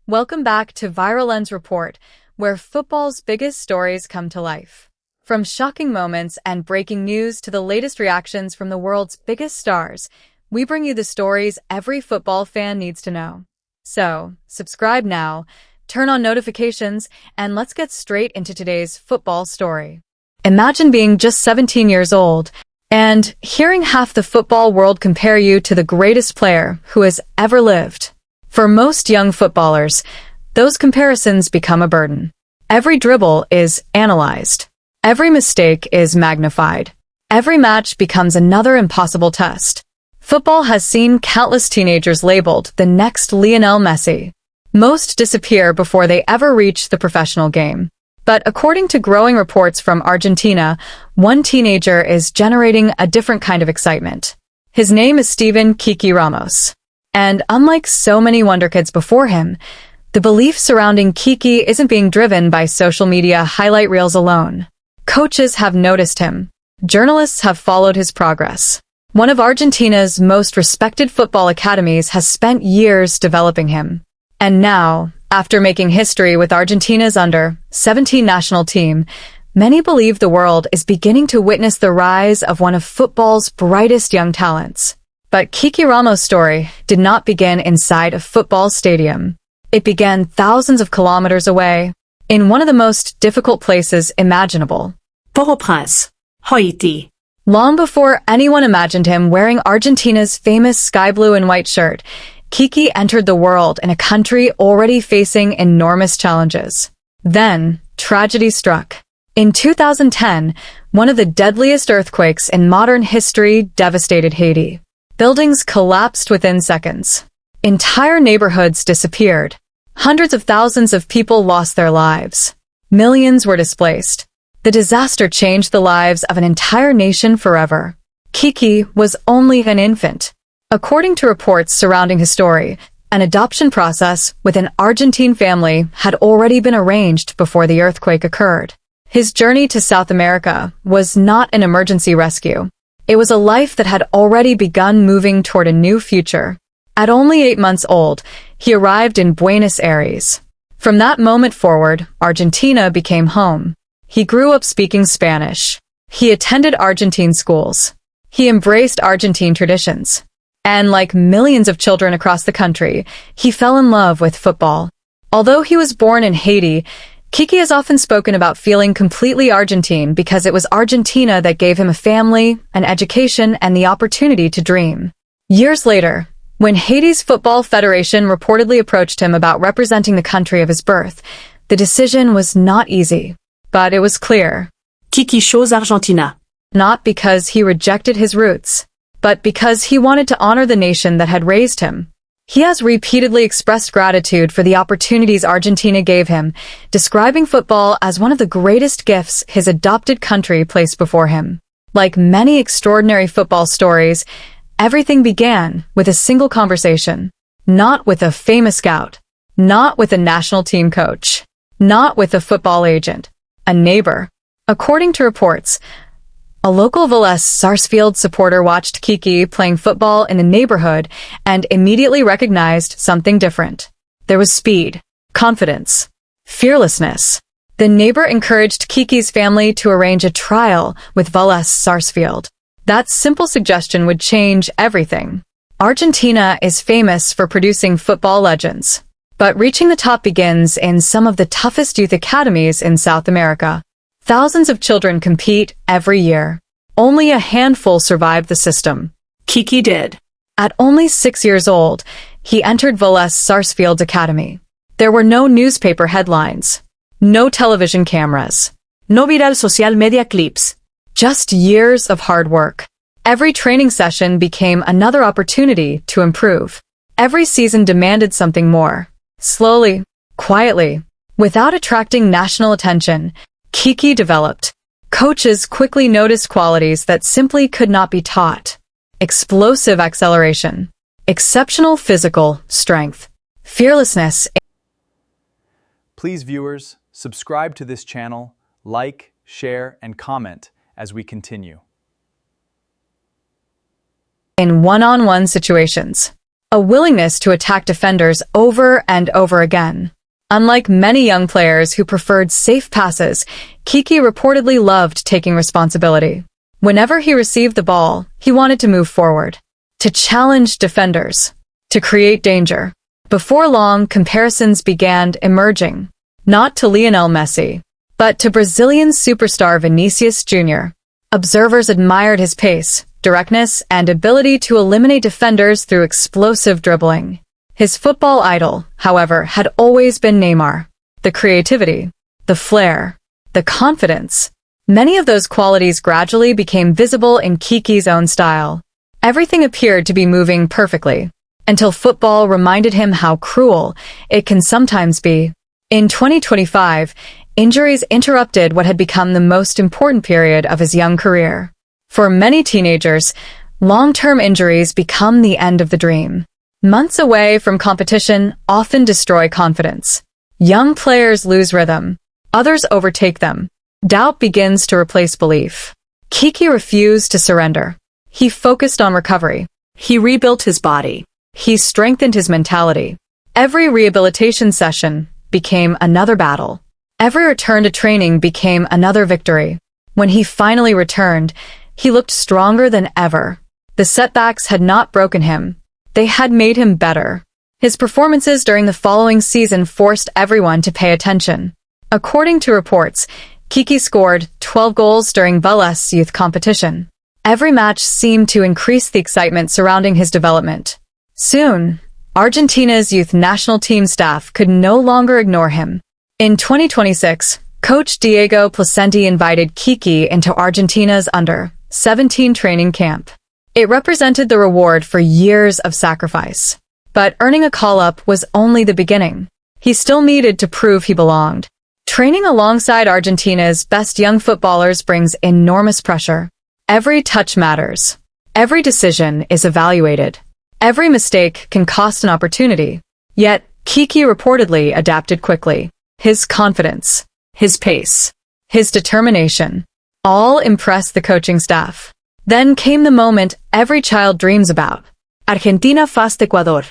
Welcome back to Viral Lens Report, where football's biggest stories come to life. From shocking moments and breaking news to the latest reactions from the world's biggest stars, we bring you the stories every football fan needs to know. So, subscribe now, turn on notifications, and let's get straight into today's football story. Imagine being just 17 years old and hearing half the football world compare you to the greatest player who has ever lived. For most young footballers, those comparisons become a burden. Every dribble is analyzed. Every mistake is magnified. Every match becomes another impossible test. Football has seen countless teenagers labeled the next Lionel Messi. Most disappear before they ever reach the professional game. But according to growing reports from Argentina, one teenager is generating a different kind of excitement. His name is Kiki Ramos. And unlike so many wonderkids before him, the belief surrounding Kiki isn't being driven by social media highlight reels alone. Coaches have noticed him. Journalists have followed his progress. One of Argentina's most respected football academies has spent years developing him. And now, after making history with Argentina's under-17 national team, many believe the world is beginning to witness the rise of one of football's brightest young talents. But Kiki Ramos' story did not begin inside a football stadium. It began thousands of kilometers away, in one of the most difficult places imaginable. Port-au-Prince, Haiti. Long before anyone imagined him wearing Argentina's famous sky blue and white shirt, Kiki entered the world in a country already facing enormous challenges. Then, tragedy struck. In 2010, one of the deadliest earthquakes in modern history devastated Haiti. Buildings collapsed within seconds. Entire neighborhoods disappeared. Hundreds of thousands of people lost their lives. Millions were displaced. The disaster changed the lives of an entire nation forever. Kiki was only an infant. According to reports surrounding his story, an adoption process with an Argentine family had already been arranged before the earthquake occurred. His journey to South America was not an emergency rescue. It was a life that had already begun moving toward a new future. At only 8 months old, he arrived in Buenos Aires. From that moment forward, Argentina became home. He grew up speaking Spanish. He attended Argentine schools. He embraced Argentine traditions. And like millions of children across the country, he fell in love with football. Although he was born in Haiti, Kiki has often spoken about feeling completely Argentine because it was Argentina that gave him a family, an education, and the opportunity to dream. Years later, when Haiti's Football Federation reportedly approached him about representing the country of his birth, the decision was not easy. But it was clear. Kiki chose Argentina. Not because he rejected his roots, but because he wanted to honor the nation that had raised him. He has repeatedly expressed gratitude for the opportunities Argentina gave him, describing football as one of the greatest gifts his adopted country placed before him. Like many extraordinary football stories, everything began with a single conversation. Not with a famous scout. Not with a national team coach. Not with a football agent. A neighbor. According to reports, a local Vélez Sarsfield supporter watched Kiki playing football in the neighborhood and immediately recognized something different. There was speed, confidence, fearlessness. The neighbor encouraged Kiki's family to arrange a trial with Vélez Sarsfield. That simple suggestion would change everything. Argentina is famous for producing football legends. But reaching the top begins in some of the toughest youth academies in South America. Thousands of children compete every year. Only a handful survived the system. Kiki did. At only 6 years old, he entered Vélez Sarsfield's academy. There were no newspaper headlines, no television cameras, No viral social media clips. just years of hard work. Every training session became another opportunity to improve. Every season demanded something more. Slowly, quietly, without attracting national attention, Kiki developed. Coaches quickly noticed qualities that simply could not be taught. Explosive acceleration, exceptional physical strength, fearlessness. Please, viewers, subscribe to this channel, like, share, and comment as we continue. In one-on-one situations. a willingness to attack defenders over and over again. Unlike many young players who preferred safe passes, Kiki reportedly loved taking responsibility. Whenever he received the ball, he wanted to move forward, to challenge defenders, to create danger. Before long, comparisons began emerging, not to Lionel Messi, but to Brazilian superstar Vinicius Jr. Observers admired his pace, directness, and ability to eliminate defenders through explosive dribbling. His football idol, however, had always been Neymar. The creativity, the flair, the confidence. Many of those qualities gradually became visible in Kiki's own style. Everything appeared to be moving perfectly, until football reminded him how cruel it can sometimes be. In 2025, injuries interrupted what had become the most important period of his young career. For many teenagers, long-term injuries become the end of the dream. Months away from competition often destroy confidence. Young players lose rhythm. Others overtake them. Doubt begins to replace belief. Kiki refused to surrender. He focused on recovery. He rebuilt his body. He strengthened his mentality. Every rehabilitation session became another battle. Every return to training became another victory. When he finally returned, he looked stronger than ever. The setbacks had not broken him. They had made him better. His performances during the following season forced everyone to pay attention. According to reports, Kiki scored 12 goals during Buenos youth competition. Every match seemed to increase the excitement surrounding his development. Soon, Argentina's youth national team staff could no longer ignore him. In 2026, coach Diego Placenti invited Kiki into Argentina's under-17 training camp. It represented the reward for years of sacrifice. But earning a call-up was only the beginning. He still needed to prove he belonged. Training alongside Argentina's best young footballers brings enormous pressure. Every touch matters. Every decision is evaluated. Every mistake can cost an opportunity. Yet, Kiki reportedly adapted quickly. His confidence, his pace, his determination, all impressed the coaching staff. Then came the moment every child dreams about. Argentina face Ecuador.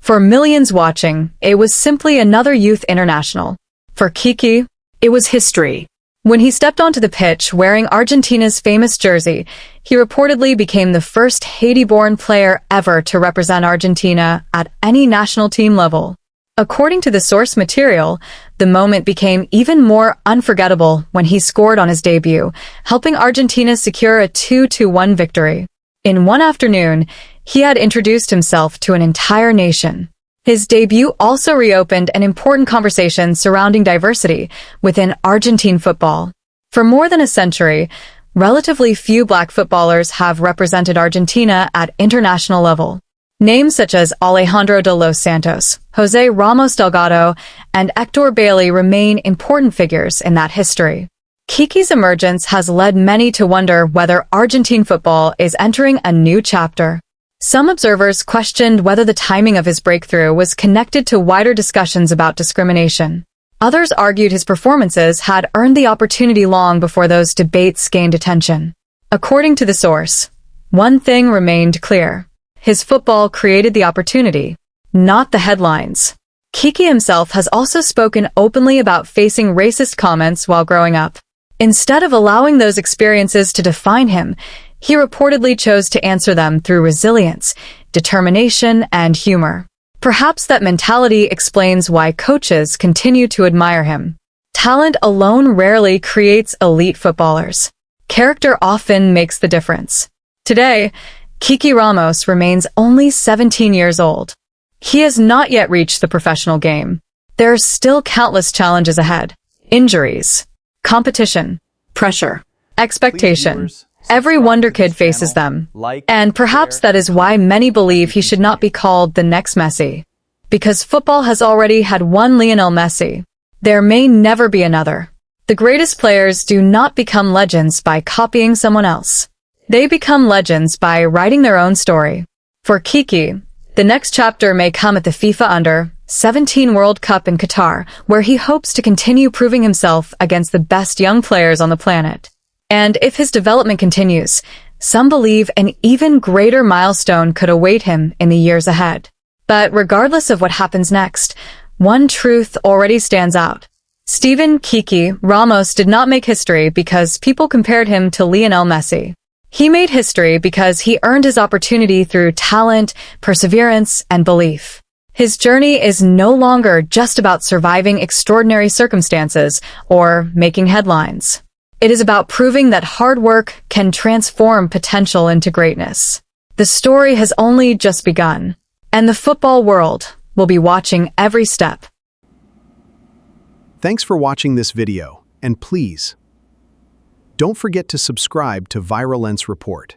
For millions watching, it was simply another youth international. For Kiki, it was history. When he stepped onto the pitch wearing Argentina's famous jersey, he reportedly became the first Haiti-born player ever to represent Argentina at any national team level. According to the source material, the moment became even more unforgettable when he scored on his debut, helping Argentina secure a 2-1 victory. In one afternoon, he had introduced himself to an entire nation. His debut also reopened an important conversation surrounding diversity within Argentine football. For more than a century, relatively few black footballers have represented Argentina at international level. Names such as Alejandro de los Santos, Jose Ramos Delgado, and Hector Bailey remain important figures in that history. Kiki's emergence has led many to wonder whether Argentine football is entering a new chapter. Some observers questioned whether the timing of his breakthrough was connected to wider discussions about discrimination. Others argued his performances had earned the opportunity long before those debates gained attention. According to the source, one thing remained clear. His football created the opportunity, not the headlines. Kiki himself has also spoken openly about facing racist comments while growing up. Instead of allowing those experiences to define him, he reportedly chose to answer them through resilience, determination, and humor. Perhaps that mentality explains why coaches continue to admire him. Talent alone rarely creates elite footballers. Character often makes the difference. Today, Kiki Ramos remains only 17 years old. He has not yet reached the professional game. There are still countless challenges ahead. Injuries, competition, Pressure. expectation. Every wonder kid faces them. And perhaps that is why many believe he should not be called the next Messi. Because football has already had one Lionel Messi. There may never be another. The greatest players do not become legends by copying someone else. They become legends by writing their own story. For Kiki, the next chapter may come at the FIFA Under-17 World Cup in Qatar, where he hopes to continue proving himself against the best young players on the planet. And if his development continues, some believe an even greater milestone could await him in the years ahead. But regardless of what happens next, one truth already stands out. Kiki Ramos did not make history because people compared him to Lionel Messi. He made history because he earned his opportunity through talent, perseverance, and belief. His journey is no longer just about surviving extraordinary circumstances or making headlines. It is about proving that hard work can transform potential into greatness. The story has only just begun, and the football world will be watching every step. Thanks for watching this video, and please, don't forget to subscribe to Viral Lens Report.